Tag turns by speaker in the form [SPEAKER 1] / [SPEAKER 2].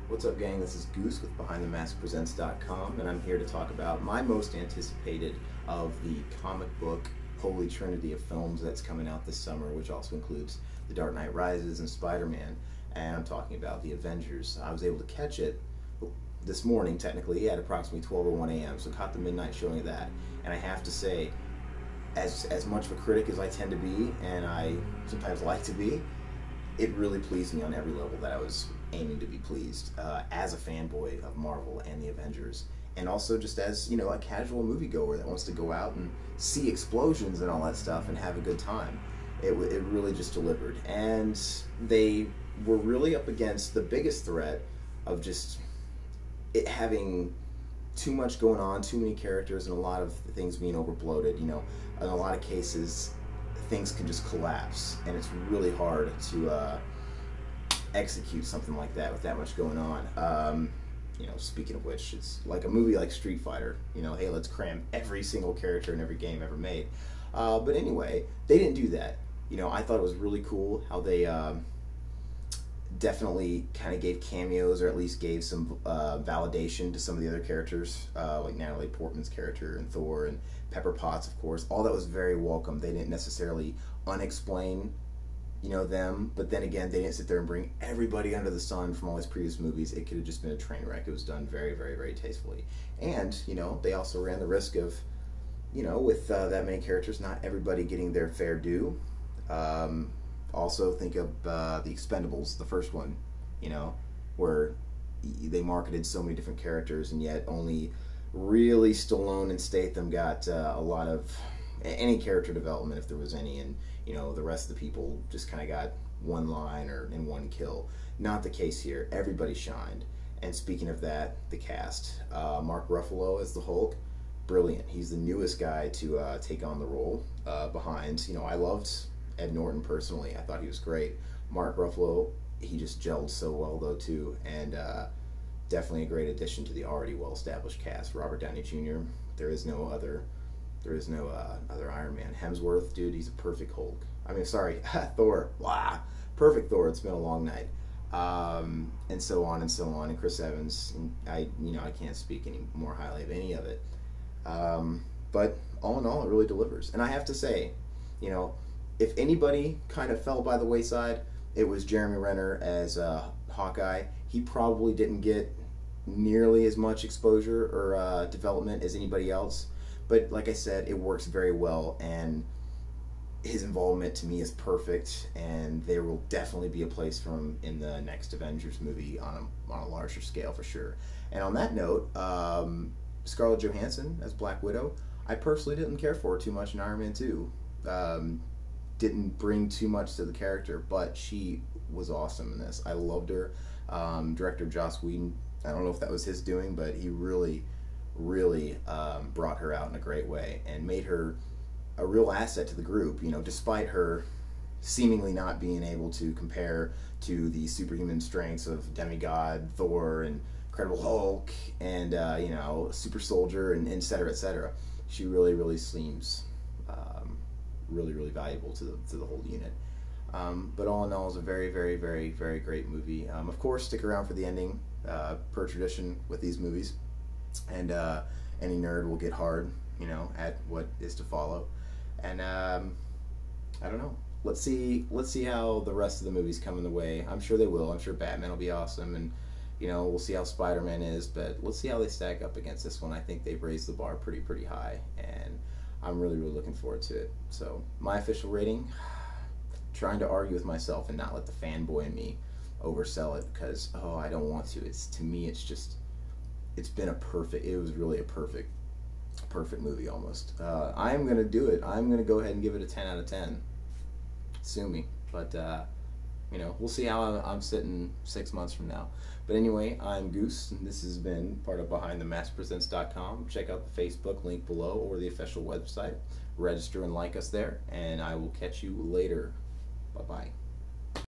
[SPEAKER 1] What's up, gang? This is Goose with BehindTheMaskPresents.com, and I'm here to talk about my most anticipated of the comic book holy trinity of films that's coming out this summer, which also includes The Dark Knight Rises and Spider-Man, and I'm talking about the Avengers. I was able to catch it this morning, technically, at approximately 12:01 a.m., so caught the midnight showing of that, and I have to say, as much of a critic as I tend to be, and I sometimes like to be, it really pleased me on every level that I was aiming to be pleased, as a fanboy of Marvel and the Avengers, and also just as, you know, a casual moviegoer that wants to go out and see explosions and all that stuff and have a good time. It really just delivered, and they were really up against the biggest threat of just it having too much going on, too many characters, and a lot of things being overbloated. You know, in a lot of cases, things can just collapse, and it's really hard to execute something like that with that much going on. You know, speaking of which, it's like a movie like Street Fighter. You know, hey, let's cram every single character in every game ever made. But anyway, they didn't do that. You know, I thought it was really cool how they definitely kind of gave cameos, or at least gave some validation to some of the other characters, like Natalie Portman's character and Thor and Pepper Potts, of course. All that was very welcome. They didn't necessarily unexplain, you know, them, but then again, they didn't sit there and bring everybody under the sun from all these previous movies. It could have just been a train wreck. It was done very, very, very tastefully. And, you know, they also ran the risk of, you know, with that many characters, not everybody getting their fair due. Also, think of the Expendables, the first one, you know, where they marketed so many different characters, and yet only really Stallone and Statham got a lot of any character development, if there was any, and, you know, the rest of the people just kind of got one line or in one kill. Not the case here. Everybody shined. And speaking of that, the cast. Mark Ruffalo as the Hulk, brilliant. He's the newest guy to take on the role behind, you know, I loved Ed Norton personally. I thought he was great. Mark Ruffalo, he just gelled so well though too, and definitely a great addition to the already well-established cast. Robert Downey Jr. There is no other Iron Man. Hemsworth, dude, he's a perfect Hulk. I mean, sorry, Thor. Wow, perfect Thor. It's been a long night, and so on and so on. And Chris Evans, I can't speak any more highly of any of it. But all in all, it really delivers. And I have to say, you know, if anybody kind of fell by the wayside, it was Jeremy Renner as Hawkeye. He probably didn't get nearly as much exposure or development as anybody else. But like I said, it works very well, and his involvement to me is perfect, and there will definitely be a place for him in the next Avengers movie on a larger scale for sure. And on that note, Scarlett Johansson as Black Widow, I personally didn't care for her too much in Iron Man 2. Didn't bring too much to the character, but she was awesome in this. I loved her. Director Joss Whedon, I don't know if that was his doing, but he really brought her out in a great way and made her a real asset to the group, you know, despite her seemingly not being able to compare to the superhuman strengths of Demigod, Thor, and Incredible Hulk, and you know, Super Soldier, and et cetera, et cetera. She really seems really valuable to the whole unit. But all in all, it's a very great movie. Of course, stick around for the ending, per tradition with these movies, and any nerd will get hard, you know, at what is to follow. And I don't know. Let's see how the rest of the movies come in the way. I'm sure they will. I'm sure Batman will be awesome, and, you know, we'll see how Spider-Man is, but let's see how they stack up against this one. I think they've raised the bar pretty high, and I'm really looking forward to it. So my official rating, trying to argue with myself and not let the fanboy in me oversell it, because I don't want to. To me, it was really a perfect movie almost. I'm gonna do it. I'm gonna go ahead and give it a 10 out of 10. Sue me, but you know, we'll see how I'm sitting 6 months from now. But anyway, I'm Goose, and this has been part of BehindTheMaskPresents.com. Check out the Facebook link below or the official website. Register and like us there, and I will catch you later. Bye-bye.